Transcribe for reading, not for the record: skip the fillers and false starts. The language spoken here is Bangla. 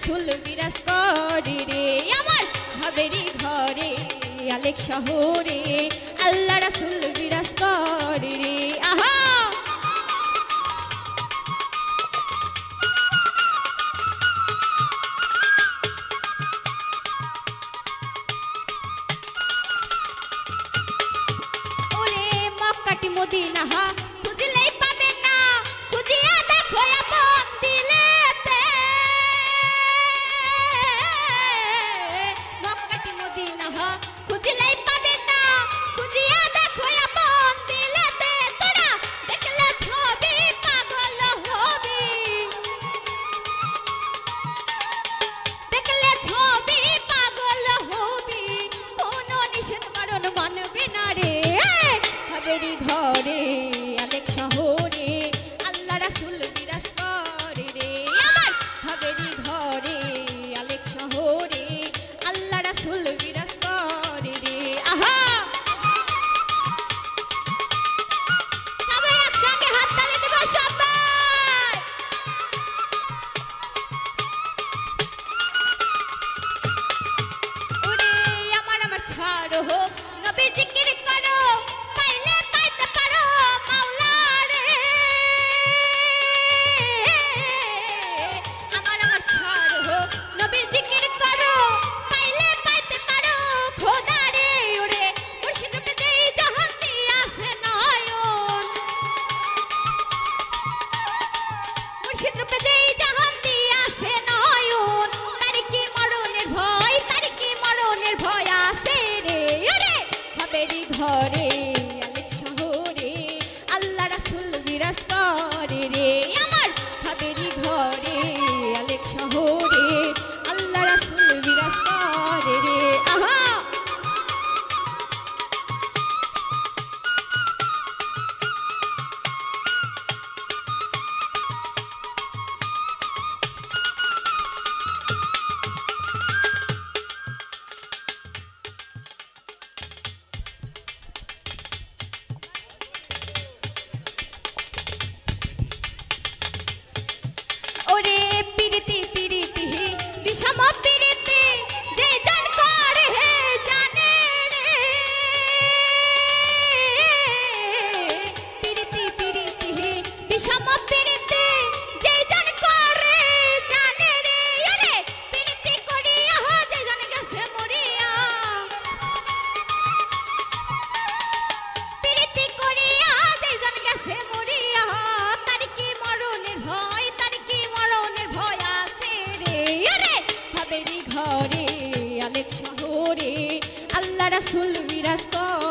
রাসূল বিরাজ করে রে আমার ভাবেরই ঘরে আলেক শহরে আল্লাহ রাসূল বিরাজ করে রে আহা ওরে মক্কাটি মদিনা খুঁজলেই পাবে না খুঁজিয়া দেখো আপন দিলেতে মক্কাটি মদিনা খুঁজলেই পাবে না খুঁজিয়া দেখো আপন দিলেতে তোরা দেখলে ছবি পাগল হবি দেখলে ছবি পাগল হবি কোনো নিষেধ মারণ মানবি না রে ভাবেরই ঘরে আলেক শহরে আল্লাহ রাসূল বিরাজ করে রে আমার ভাবেরই ঘরে আলেক শহরে আল্লাহ রাসূল বিরাজ করে রে আহা সবাই একসঙ্গে হাততালি দেব সবাই ওরে আমার ছাড়ো নবীর জিকির করো পাইলে পাইতে পারো মাওলা রে আমার ছাড়ো নবীর জিকির করো পাইলে পাইতে পারো খোদা রে ওরে মুর্শিদ রূপে যেই জাহান্তি আছে নয়ন মুর্শিদ রূপে যেই জাহান্তি আছে নয়ন তার কি মরণের ভয় তার কি মরণের ভয় আছে রে ওরে ভাবেরই ঘরে আলেক শহরে আল্লাহ রাসূল বিরাজ করে রে আমার ভাবেরই ঘরে আলেক শহরে আল্লাহ রাসূল বিরাজ করে রে আহা ওরে পিরিতি পিরিতি বিষম পিরিতি যে জান করে হে জানে রে পিরিতি পিরিতি বিষম পিরিতি যে জান করে জানে রে ওরে পিরিতি করিয়া যে জান গেছে মরিয়া পিরিতি করিয়া যে জান গেছে মরিয়া তার কি মরণের ভয় তার কি মরণের ভয় আছে রে ওরে ভাবেরই ঘরে আলেক শহরে আল্লাহ রাসূল বিরাজ করে